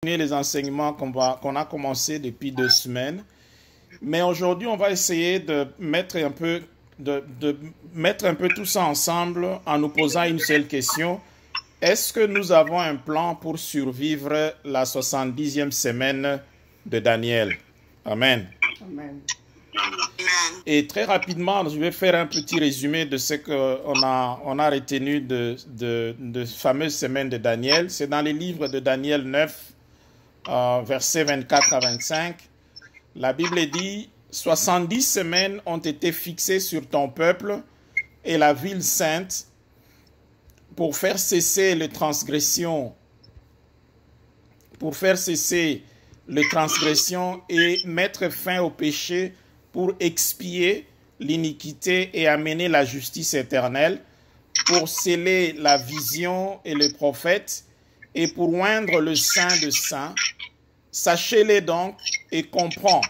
Les enseignements qu'on a commencé depuis 2 semaines. Mais aujourd'hui, on va essayer de mettre un peu tout ça ensemble en nous posant une seule question. Est-ce que nous avons un plan pour survivre la 70e semaine de Daniel? Amen. Amen. Et très rapidement, je vais faire un petit résumé de ce qu'on a retenu de fameuse semaine de Daniel. C'est dans les livres de Daniel 9, versets 24 à 25. La Bible dit « 70 semaines ont été fixées sur ton peuple et la ville sainte pour faire cesser les transgressions, et mettre fin au péché, pour expier l'iniquité et amener la justice éternelle, pour sceller la vision et les prophètes, et pour oindre le Saint de Saints. Sachez-les donc et comprends.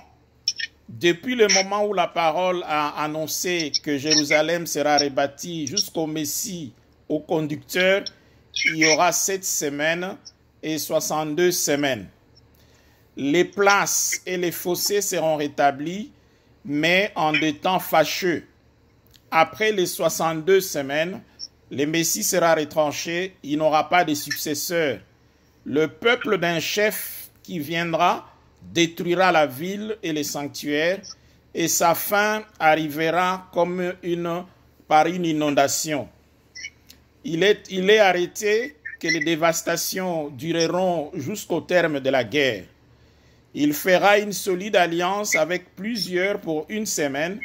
Depuis le moment où la parole a annoncé que Jérusalem sera rebâtie jusqu'au Messie, au conducteur, il y aura 7 semaines et 62 semaines. Les places et les fossés seront rétablis, mais en des temps fâcheux. Après les 62 semaines, le Messie sera retranché, il n'aura pas de successeur. Le peuple d'un chef qui viendra détruira la ville et les sanctuaires, et sa fin arrivera comme par une inondation. Il est arrêté que les dévastations dureront jusqu'au terme de la guerre. Il fera une solide alliance avec plusieurs pour 1 semaine,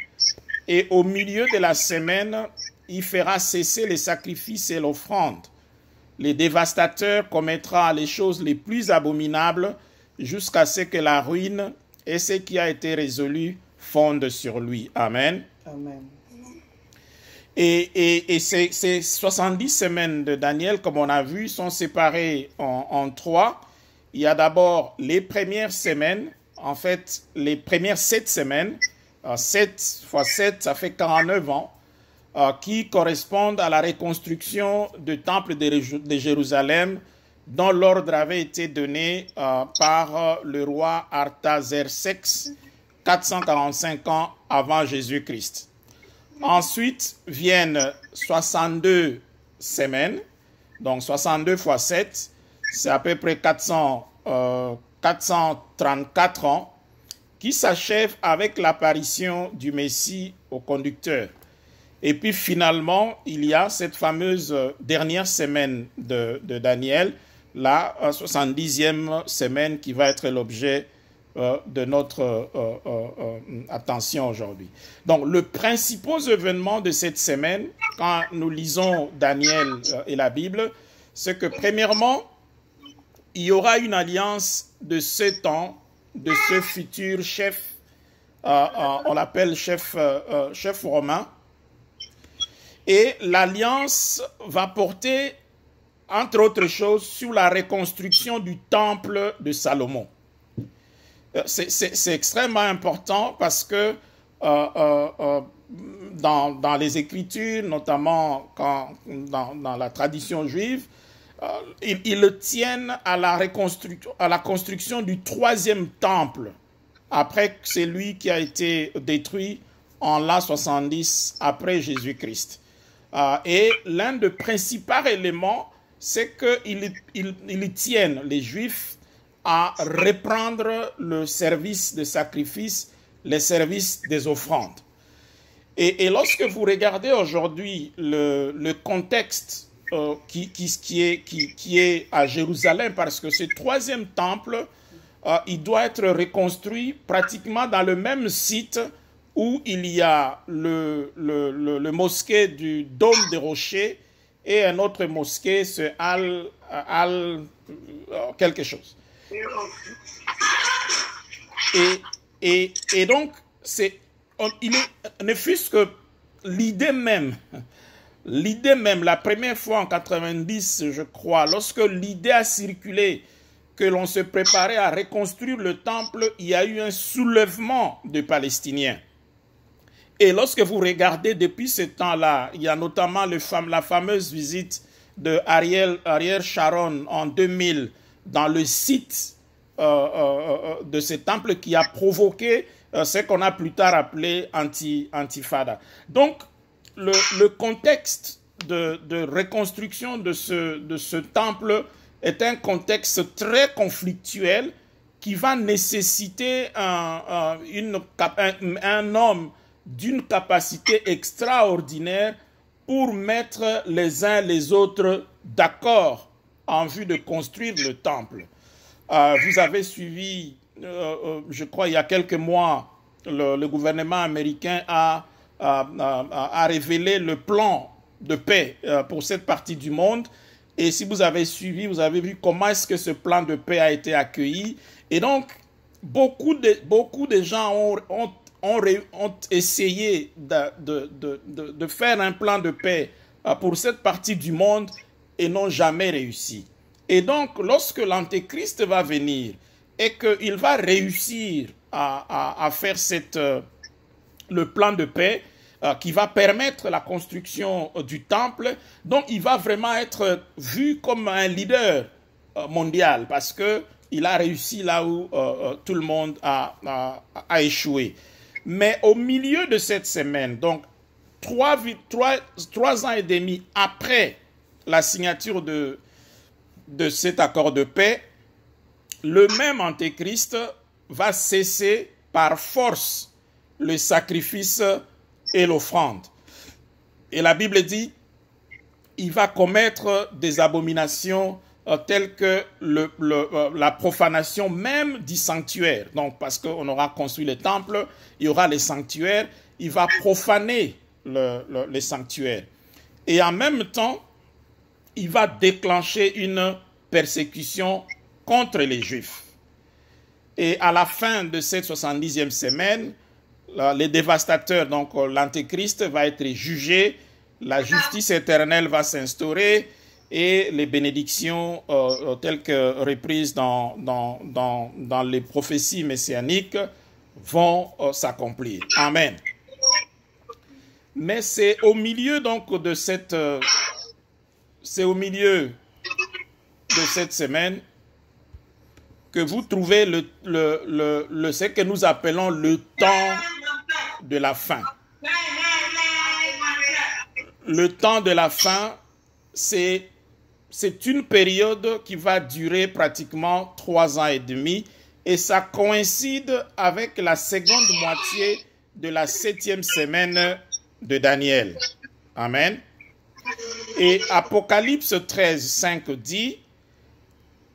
et au milieu de la semaine, il fera cesser les sacrifices et l'offrande. Les dévastateurs commettra les choses les plus abominables jusqu'à ce que la ruine et ce qui a été résolu fondent sur lui. Amen. Amen. Et ces 70 semaines de Daniel, comme on a vu, sont séparées en 3. Il y a d'abord les premières semaines, en fait, les premières 7 semaines, 7 fois 7, ça fait 49 ans, qui correspondent à la reconstruction du temple de Jérusalem, dont l'ordre avait été donné par le roi Artaxerxès, 445 ans avant Jésus-Christ. Ensuite viennent 62 semaines, donc 62 fois 7, c'est à peu près 434 ans, qui s'achèvent avec l'apparition du Messie au conducteur. Et puis finalement, il y a cette fameuse dernière semaine de Daniel, la 70e semaine qui va être l'objet de notre attention aujourd'hui. Donc, les principaux événements de cette semaine, quand nous lisons Daniel et la Bible, c'est que premièrement, il y aura une alliance de ce temps, de ce futur chef, on l'appelle chef romain, et l'alliance va porter, entre autres choses, sur la reconstruction du temple de Salomon. C'est extrêmement important parce que dans les Écritures, notamment dans la tradition juive, ils tiennent à la construction du 3e temple, après celui qui a été détruit en l'an 70 après Jésus-Christ. Et l'un des principaux éléments, c'est qu'ils tiennent, les Juifs, à reprendre le service de sacrifice, le service des offrandes. Et lorsque vous regardez aujourd'hui le contexte qui est à Jérusalem, parce que ce 3e temple, il doit être reconstruit pratiquement dans le même site où il y a le mosquée du Dôme des Rochers et un autre mosquée, c'est quelque chose. Et donc, ne fût-ce que l'idée même, la première fois en 90, je crois, lorsque l'idée a circulé que l'on se préparait à reconstruire le temple, il y a eu un soulèvement de Palestiniens. Et lorsque vous regardez depuis ce temps-là, il y a notamment la fameuse visite de Ariel Sharon en 2000 dans le site de ce temple qui a provoqué ce qu'on a plus tard appelé Antifada. Donc, le contexte de reconstruction de ce temple est un contexte très conflictuel qui va nécessiter un homme d'une capacité extraordinaire pour mettre les uns les autres d'accord en vue de construire le temple. Vous avez suivi, je crois, il y a quelques mois, le gouvernement américain a révélé le plan de paix pour cette partie du monde. Et si vous avez suivi, vous avez vu comment est-ce que ce plan de paix a été accueilli. Et donc, beaucoup de gens ont essayé de faire un plan de paix pour cette partie du monde et n'ont jamais réussi. Et donc, lorsque l'Antéchrist va venir et qu'il va réussir à faire le plan de paix qui va permettre la construction du temple, donc il va vraiment être vu comme un leader mondial parce qu'il a réussi là où tout le monde a échoué. Mais au milieu de cette semaine, donc 3 ans et demi après la signature de cet accord de paix, le même Antéchrist va cesser par force le sacrifice et l'offrande. Et la Bible dit, il va commettre des abominations telles que la profanation même du sanctuaire. Donc, parce qu'on aura construit le temple, il y aura les sanctuaires, il va profaner les sanctuaires. Et en même temps, il va déclencher une persécution contre les Juifs. Et à la fin de cette 70e semaine, les dévastateurs, donc l'Antéchrist va être jugé, la justice éternelle va s'instaurer et les bénédictions telles que reprises dans les prophéties messianiques vont s'accomplir. Amen. Mais c'est au milieu donc de cette semaine que vous trouvez ce que nous appelons le temps de la fin. Le temps de la fin, c'est une période qui va durer pratiquement 3 ans et demi et ça coïncide avec la seconde moitié de la 7e semaine de Daniel. Amen. Et Apocalypse 13, 5 dit: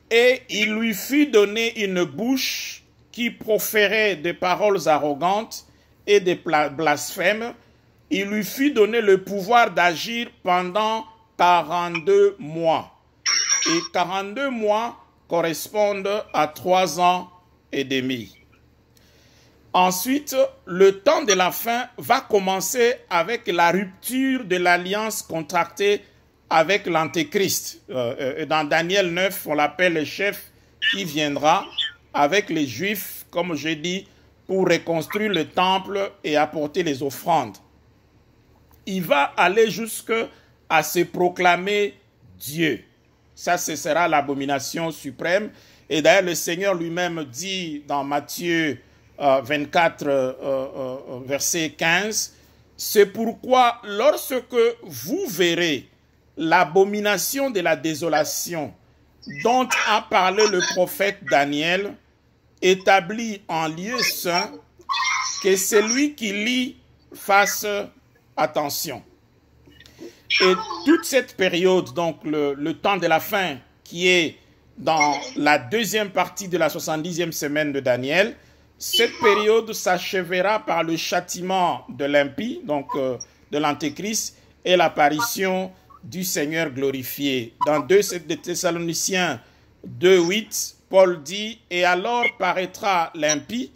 et il lui fut donné une bouche qui proférait des paroles arrogantes et des blasphèmes. Il lui fut donné le pouvoir d'agir pendant 42 mois. Et 42 mois correspondent à 3 ans et demi. Ensuite, le temps de la fin va commencer avec la rupture de l'alliance contractée avec l'Antéchrist. Dans Daniel 9, on l'appelle le chef qui viendra avec les Juifs, comme j'ai dit, pour reconstruire le temple et apporter les offrandes. Il va aller jusqu'à se proclamer Dieu. Ça, ce sera l'abomination suprême. Et d'ailleurs, le Seigneur lui-même dit dans Matthieu 24, verset 15, « C'est pourquoi lorsque vous verrez l'abomination de la désolation dont a parlé le prophète Daniel, établi en lieu saint, que celui qui lit fasse attention. » Et toute cette période, donc le temps de la fin, qui est dans la deuxième partie de la 70e semaine de Daniel, cette période s'achèvera par le châtiment de l'impie, donc de l'Antéchrist, et l'apparition du Seigneur glorifié. Dans 2 Thessaloniciens 2:8, Paul dit: « Et alors paraîtra l'impie,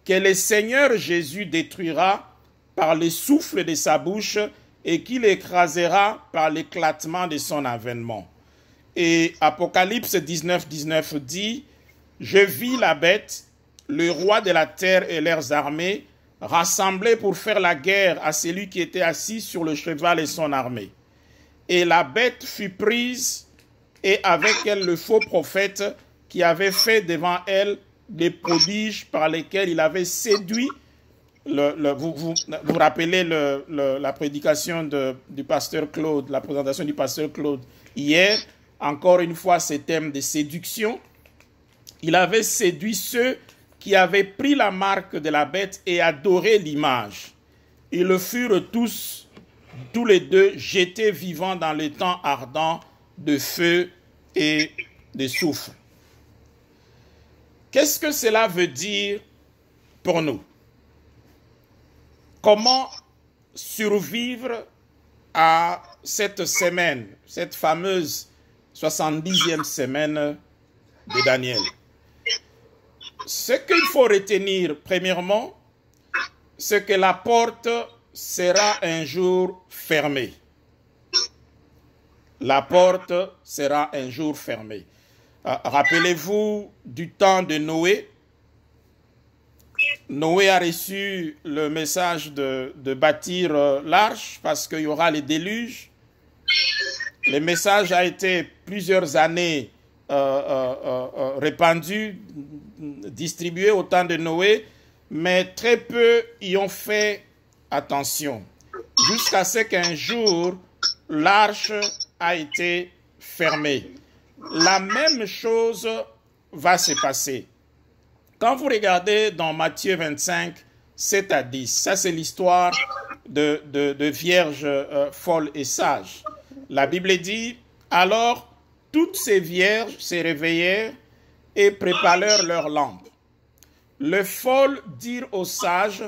que le Seigneur Jésus détruira par le souffle de sa bouche et qu'il écrasera par l'éclatement de son avènement. » Et Apocalypse 19:19 dit: « Je vis la bête, le roi de la terre et leurs armées, rassemblés pour faire la guerre à celui qui était assis sur le cheval et son armée. Et la bête fut prise, et avec elle le faux prophète, qui avait fait devant elle des prodiges par lesquels il avait séduit. Vous rappelez la prédication du pasteur Claude, la présentation du pasteur Claude hier, encore une fois, ces thèmes de séduction. Il avait séduit ceux qui avaient pris la marque de la bête et adoré l'image. Ils le furent tous les deux jetés vivants dans le temps ardent de feu et de soufre. Qu'est-ce que cela veut dire pour nous? Comment survivre à cette semaine, cette fameuse 70e semaine de Daniel? Ce qu'il faut retenir, premièrement, c'est que la porte sera un jour fermée. La porte sera un jour fermée. Rappelez-vous du temps de Noé. Noé a reçu le message de bâtir l'arche parce qu'il y aura les déluges. Le message a été plusieurs années répandu, distribué au temps de Noé, mais très peu y ont fait attention. Jusqu'à ce qu'un jour, l'arche a été fermée. La même chose va se passer. Quand vous regardez dans Matthieu 25, 7 à 10, ça c'est l'histoire de vierges folles et sages. La Bible dit, alors toutes ces vierges se réveillèrent et préparèrent leurs lampes. Les folles dirent aux sages,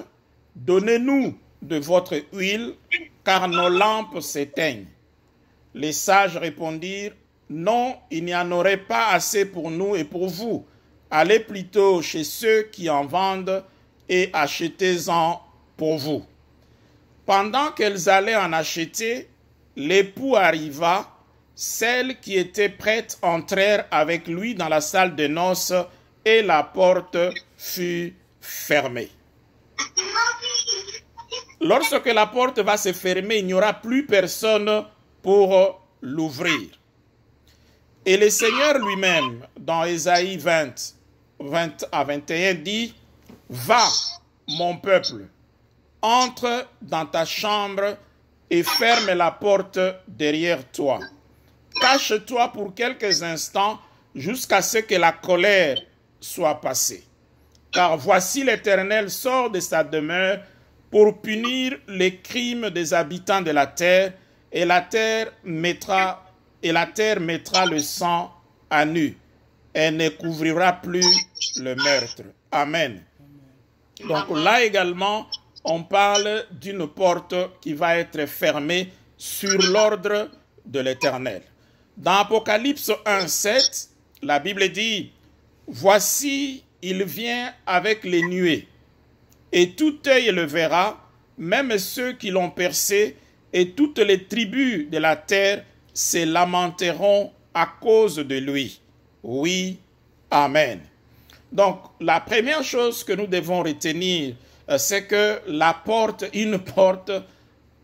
donnez-nous de votre huile, car nos lampes s'éteignent. Les sages répondirent, non, il n'y en aurait pas assez pour nous et pour vous. Allez plutôt chez ceux qui en vendent et achetez-en pour vous. Pendant qu'elles allaient en acheter, l'époux arriva. Celles qui étaient prêtes entrèrent avec lui dans la salle de noces et la porte fut fermée. Lorsque la porte va se fermer, il n'y aura plus personne pour l'ouvrir. Et le Seigneur lui-même, dans Ésaïe 20 à 21, dit, « Va, mon peuple, entre dans ta chambre et ferme la porte derrière toi. Cache-toi pour quelques instants jusqu'à ce que la colère soit passée. Car voici l'Éternel sort de sa demeure pour punir les crimes des habitants de la terre, et la terre mettra le sang à nu. Elle ne couvrira plus le meurtre. » Amen. Donc là également, on parle d'une porte qui va être fermée sur l'ordre de l'Éternel. Dans Apocalypse 1:7, la Bible dit, « Voici, il vient avec les nuées, et tout œil le verra, même ceux qui l'ont percé, et toutes les tribus de la terre se lamenteront à cause de lui. » Oui, Amen. Donc, la première chose que nous devons retenir, c'est que une porte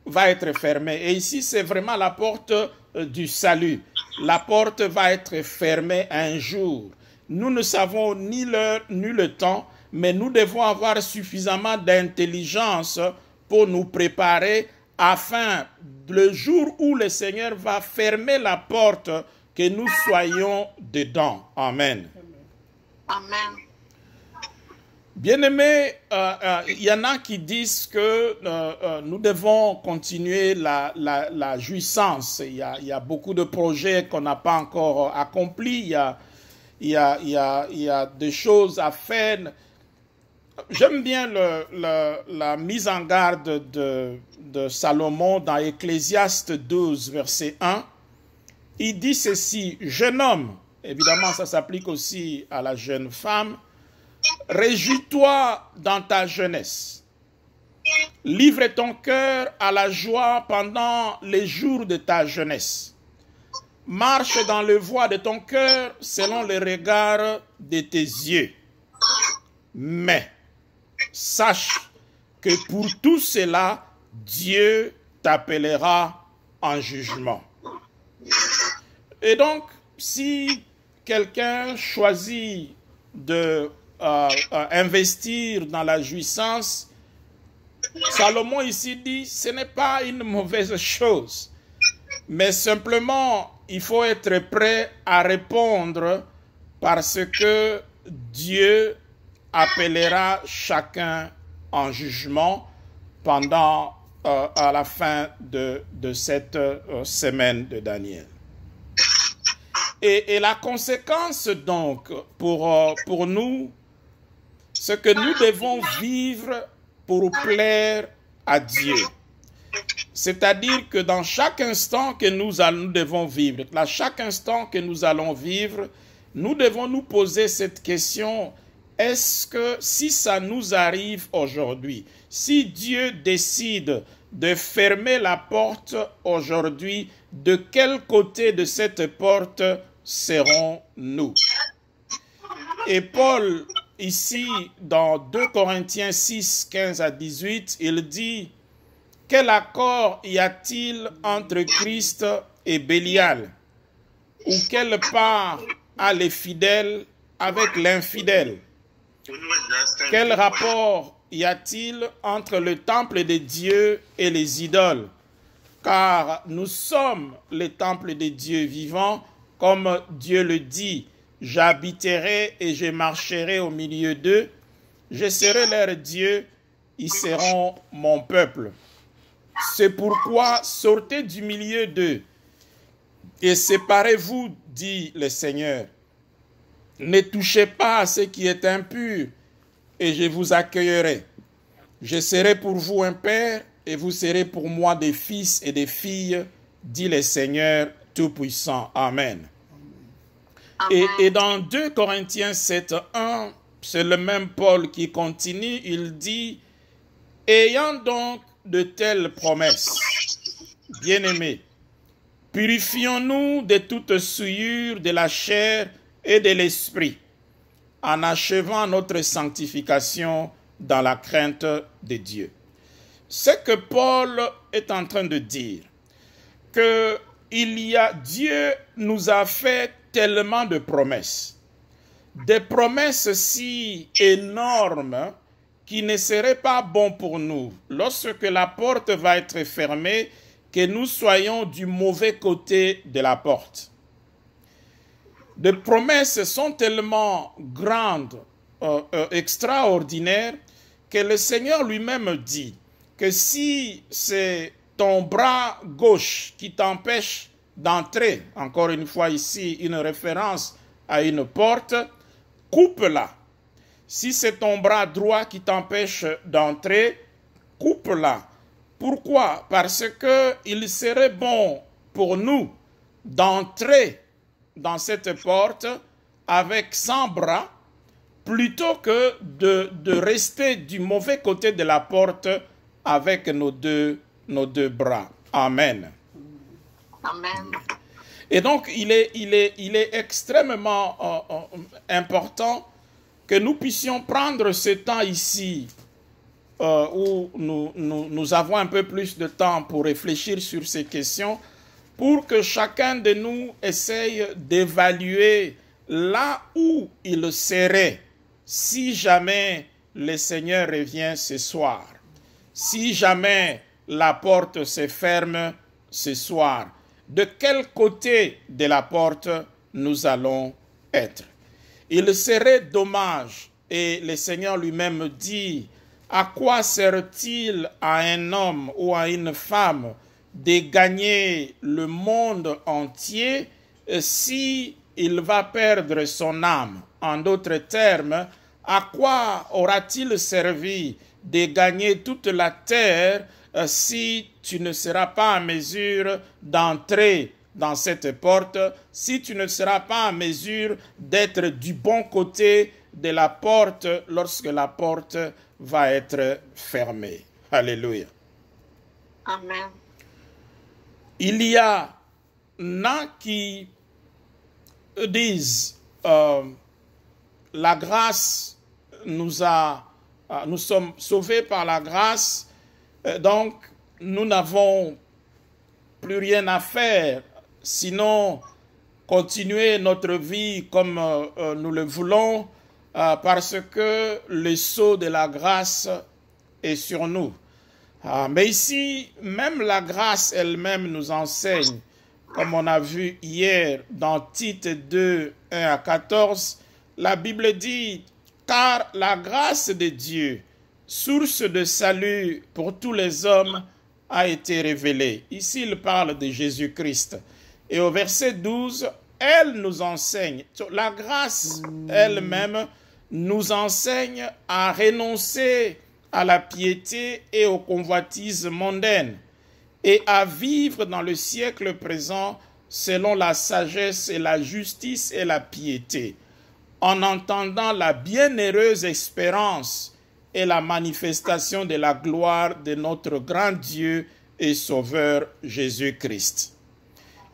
va être fermée. Et ici, c'est vraiment la porte du salut. La porte va être fermée un jour. Nous ne savons ni l'heure ni le temps, mais nous devons avoir suffisamment d'intelligence pour nous préparer afin, le jour où le Seigneur va fermer la porte, que nous soyons dedans. Amen. Amen. Bien-aimés, il y en a qui disent que nous devons continuer la jouissance. Il y a beaucoup de projets qu'on n'a pas encore accomplis. Il y a des choses à faire. J'aime bien la mise en garde de Salomon dans Ecclésiaste 12, verset 1. Il dit ceci, « Jeune homme », évidemment ça s'applique aussi à la jeune femme, « Réjouis-toi dans ta jeunesse. Livre ton cœur à la joie pendant les jours de ta jeunesse. Marche dans le voie de ton cœur selon le regard de tes yeux. Mais sache que pour tout cela, Dieu t'appellera en jugement. » Et donc, si quelqu'un choisit de investir dans la jouissance, Salomon ici dit, ce n'est pas une mauvaise chose, mais simplement, il faut être prêt à répondre parce que Dieu appellera chacun en jugement pendant à la fin de cette semaine de Daniel. Et la conséquence donc pour nous, c'est que nous devons vivre pour plaire à Dieu. C'est-à-dire que dans chaque instant que nous devons vivre, à chaque instant que nous allons vivre, nous devons nous poser cette question: est-ce que si ça nous arrive aujourd'hui, si Dieu décide de fermer la porte aujourd'hui, de quel côté de cette porte serons-nous? Et Paul, ici, dans 2 Corinthiens 6, 15 à 18, il dit: quel accord y a-t-il entre Christ et Bélial? Ou quelle part a les fidèles avec l'infidèle? Quel rapport y a-t-il entre le temple de Dieu et les idoles? Car nous sommes le temple de Dieu vivant, comme Dieu le dit: j'habiterai et je marcherai au milieu d'eux, je serai leur Dieu, ils seront mon peuple. C'est pourquoi sortez du milieu d'eux et séparez-vous, dit le Seigneur. Ne touchez pas à ce qui est impur et je vous accueillerai. Je serai pour vous un père et vous serez pour moi des fils et des filles, dit le Seigneur Tout-Puissant. Amen. Et dans 2 Corinthiens 7, 1, c'est le même Paul qui continue, il dit: ayant donc de telles promesses, bien-aimés, purifions-nous de toute souillure de la chair et de l'esprit, en achevant notre sanctification dans la crainte de Dieu. C'est que Paul est en train de dire que Dieu nous a fait tellement de promesses, des promesses si énormes qui ne serait pas bon pour nous, lorsque la porte va être fermée, que nous soyons du mauvais côté de la porte. Les promesses sont tellement grandes, extraordinaires, que le Seigneur lui-même dit que si c'est ton bras gauche qui t'empêche d'entrer, encore une fois ici une référence à une porte, coupe-la. Si c'est ton bras droit qui t'empêche d'entrer, coupe-la. Pourquoi? Parce que il serait bon pour nous d'entrer dans cette porte avec 100 bras plutôt que de rester du mauvais côté de la porte avec nos deux bras. Amen. Amen. Et donc, il est extrêmement important que nous puissions prendre ce temps ici où nous avons un peu plus de temps pour réfléchir sur ces questions, pour que chacun de nous essaye d'évaluer là où il serait si jamais le Seigneur revient ce soir, si jamais la porte se ferme ce soir, de quel côté de la porte nous allons être. Il serait dommage, et le Seigneur lui-même dit: à quoi sert-il à un homme ou à une femme de gagner le monde entier si il va perdre son âme? En d'autres termes, à quoi aura-t-il servi de gagner toute la terre si tu ne seras pas en mesure d'entrer dans cette porte, si tu ne seras pas en mesure d'être du bon côté de la porte lorsque la porte va être fermée. Alléluia. Amen. Il y a qui disent la grâce nous sommes sauvés par la grâce, donc nous n'avons plus rien à faire, sinon continuer notre vie comme nous le voulons parce que le sceau de la grâce est sur nous. Mais ici, même la grâce elle-même nous enseigne, comme on a vu hier dans Tite 2, 1 à 14, la Bible dit « Car la grâce de Dieu, source de salut pour tous les hommes, a été révélée. » Ici, il parle de Jésus-Christ. Et au verset 12, elle nous enseigne, la grâce elle-même nous enseigne à renoncer à la piété et aux convoitises mondaines et à vivre dans le siècle présent selon la sagesse et la justice et la piété, en entendant la bienheureuse espérance et la manifestation de la gloire de notre grand Dieu et Sauveur Jésus-Christ.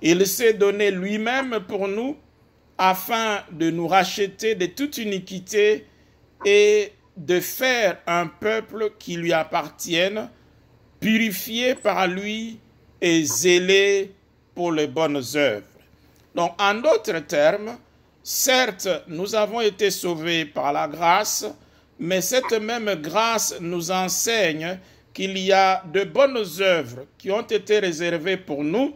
Il s'est donné lui-même pour nous afin de nous racheter de toute iniquité et de faire un peuple qui lui appartienne, purifié par lui et zélé pour les bonnes œuvres. Donc, en d'autres termes, certes, nous avons été sauvés par la grâce, mais cette même grâce nous enseigne qu'il y a de bonnes œuvres qui ont été réservées pour nous,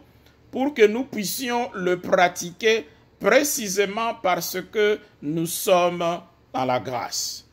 pour que nous puissions le pratiquer précisément parce que nous sommes dans la grâce.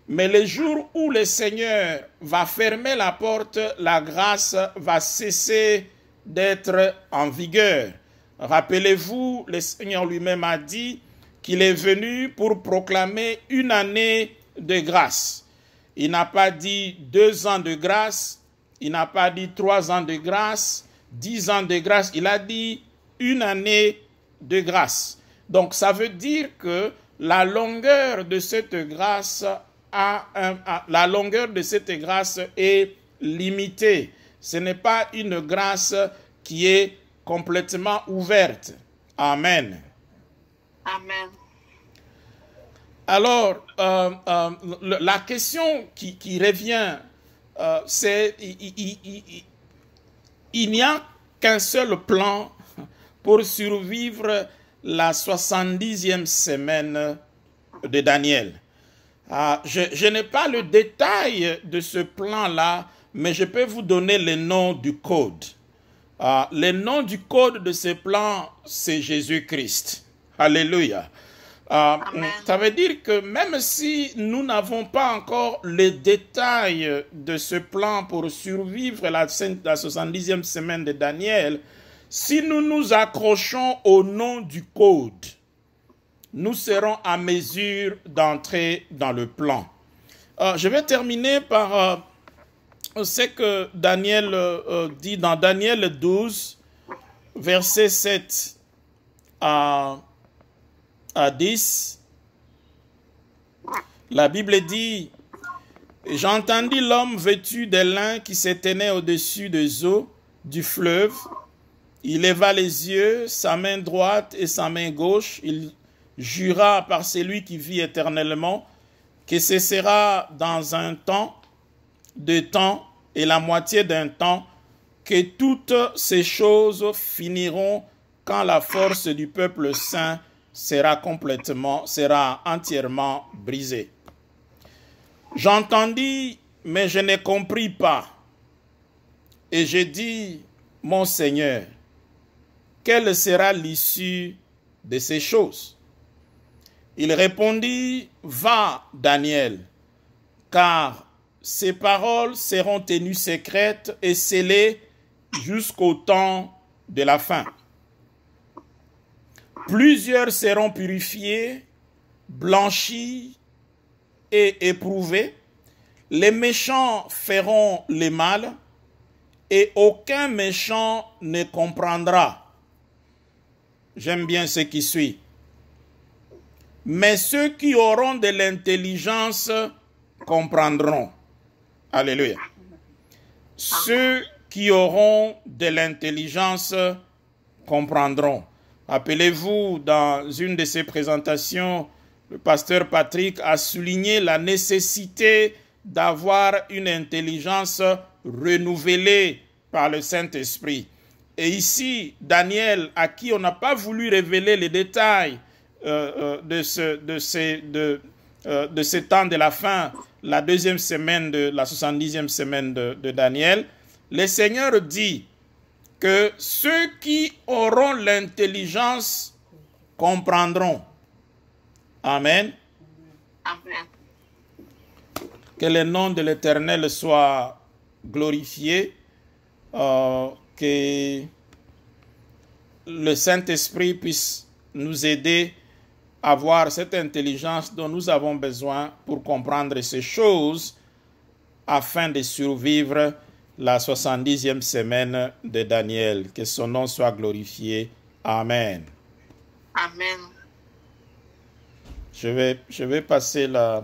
Mais le jour où le Seigneur va fermer la porte, la grâce va cesser d'être en vigueur. Rappelez-vous, le Seigneur lui-même a dit qu'il est venu pour proclamer une année de grâce. Il n'a pas dit 2 ans de grâce, il n'a pas dit 3 ans de grâce, 10 ans de grâce, il a dit une année de grâce. Donc ça veut dire que la longueur de cette grâce est limitée. Ce n'est pas une grâce qui est complètement ouverte. Amen. Amen. Alors, la question qui revient, c'est il n'y a qu'un seul plan pour survivre la 70e semaine de Daniel. Je n'ai pas le détail de ce plan-là, mais je peux vous donner le nom du code. Le nom du code de ce plan, c'est Jésus-Christ. Alléluia. Ça veut dire que même si nous n'avons pas encore les détails de ce plan pour survivre la 70e semaine de Daniel, si nous nous accrochons au nom du code, nous serons à mesure d'entrer dans le plan. Je vais terminer par ce que Daniel dit dans Daniel 12, versets 7 à 10. La Bible dit « J'entendis l'homme vêtu de lin qui se tenait au-dessus des eaux du fleuve. Il leva les yeux, sa main droite et sa main gauche. Il jura par celui qui vit éternellement que ce sera dans un temps, 2 temps et la moitié d'un temps que toutes ces choses finiront quand la force du peuple saint sera entièrement brisée. J'entendis, mais je ne compris pas. Et j'ai dit, mon Seigneur, quelle sera l'issue de ces choses? Il répondit, va, Daniel, car ces paroles seront tenues secrètes et scellées jusqu'au temps de la fin. Plusieurs seront purifiés, blanchis et éprouvés. Les méchants feront le mal et aucun méchant ne comprendra. J'aime bien ce qui suit. Mais ceux qui auront de l'intelligence comprendront. Alléluia. Ceux qui auront de l'intelligence comprendront. Rappelez-vous, dans une de ses présentations, le pasteur Patrick a souligné la nécessité d'avoir une intelligence renouvelée par le Saint-Esprit. Et ici, Daniel, à qui on n'a pas voulu révéler les détails de ce temps de la fin, la deuxième semaine de la 70e semaine de Daniel, le Seigneur dit que ceux qui auront l'intelligence comprendront. Amen. Amen. Que le nom de l'Éternel soit glorifié, que le Saint-Esprit puisse nous aider à avoir cette intelligence dont nous avons besoin pour comprendre ces choses afin de survivre la 70e semaine de Daniel. Que son nom soit glorifié. Amen. Amen. Je vais passer la